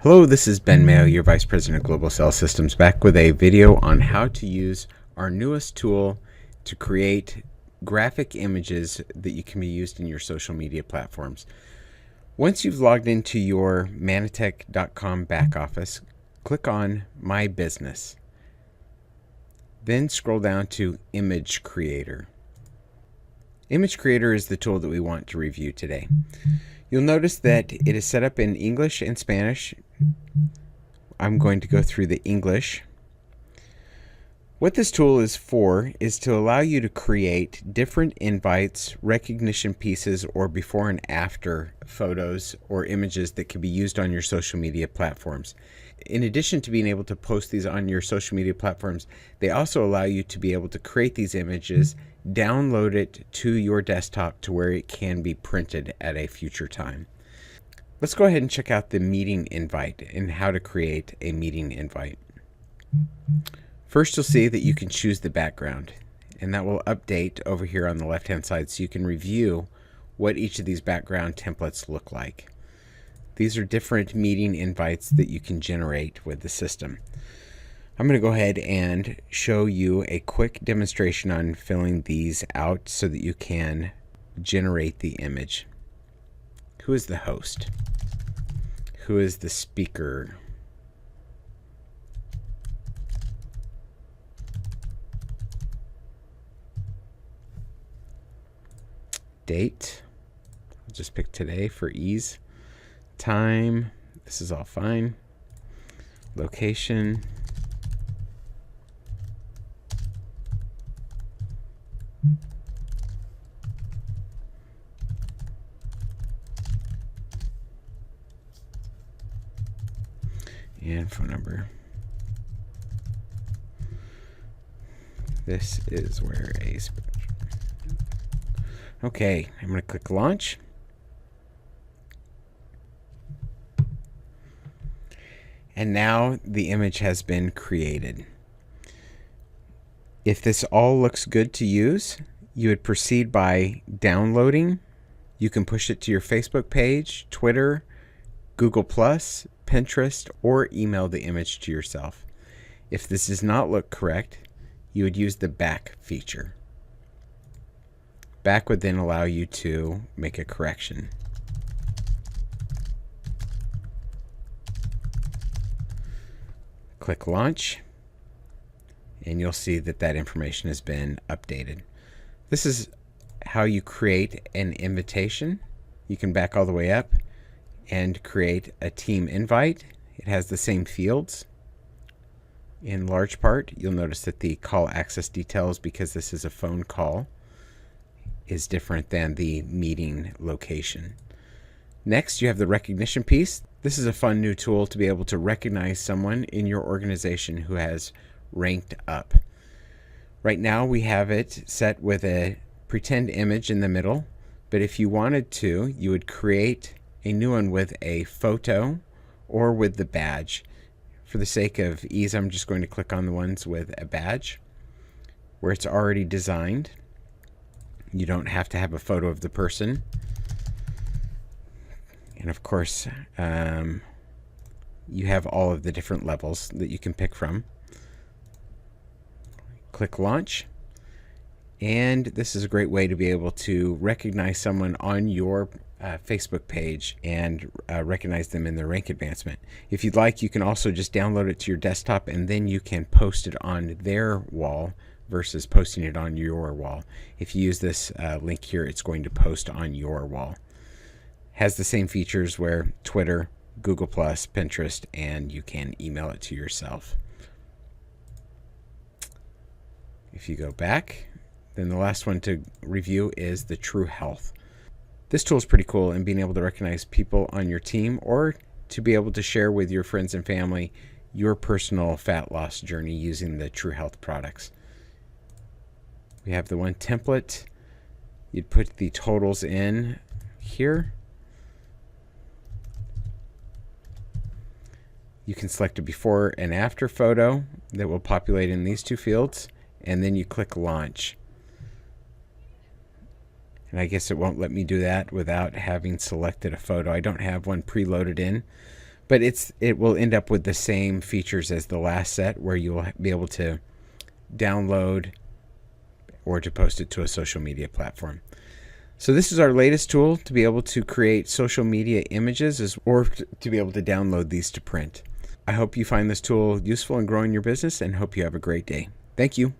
Hello, this is Ben Mayo, your Vice President of Global Sales Systems, back with a video on how to use our newest tool to create graphic images that you can be used in your social media platforms. Once you've logged into your Manitech.com back office, click on My Business. Then scroll down to Image Creator. Image Creator is the tool that we want to review today. You'll notice that it is set up in English and Spanish. I'm going to go through the English. What this tool is for is to allow you to create different invites, recognition pieces, or before and after photos or images that can be used on your social media platforms. In addition to being able to post these on your social media platforms, they also allow you to be able to create these images, download it to your desktop to where it can be printed at a future time. Let's go ahead and check out the meeting invite and how to create a meeting invite. First, you'll see that you can choose the background, and that will update over here on the left hand side so you can review what each of these background templates look like. These are different meeting invites that you can generate with the system. I'm going to go ahead and show you a quick demonstration on filling these out so that you can generate the image. Who is the host? Who is the speaker? Date. I'll just pick today for ease. Time. This is all fine. Location. And phone number. This is where a... Okay, I'm going to click launch. And now the image has been created. If this all looks good to use, you would proceed by downloading. You can push it to your Facebook page, Twitter, Google+, Pinterest, or email the image to yourself. If this does not look correct, you would use the back feature. Back would then allow you to make a correction. Click launch, and you'll see that that information has been updated. This is how you create an invitation. You can back all the way up and create a team invite. It has the same fields. In large part, you'll notice that the call access details, because this is a phone call, is different than the meeting location. Next, you have the recognition piece. This is a fun new tool to be able to recognize someone in your organization who has ranked up. Right now we have it set with a pretend image in the middle, but if you wanted to, you would create a new one with a photo or with the badge. For the sake of ease, I'm just going to click on the ones with a badge where it's already designed. You don't have to have a photo of the person. And of course, you have all of the different levels that you can pick from. Click launch. And this is a great way to be able to recognize someone on your Facebook page and recognize them in their rank advancement. If you'd like, you can also just download it to your desktop, and then you can post it on their wall versus posting it on your wall. If you use this link here, it's going to post on your wall. Has the same features where Twitter, Google+, Pinterest, and you can email it to yourself. If you go back, then the last one to review is the True Health. This tool is pretty cool in being able to recognize people on your team or to be able to share with your friends and family your personal fat loss journey using the True Health products. We have the one template. You'd put the totals in here. You can select a before and after photo that will populate in these two fields, and then you click launch. And I guess it won't let me do that without having selected a photo. I don't have one preloaded in, but it will end up with the same features as the last set, where you'll be able to download or to post it to a social media platform. So this is our latest tool to be able to create social media images or to be able to download these to print. I hope you find this tool useful in growing your business and hope you have a great day. Thank you.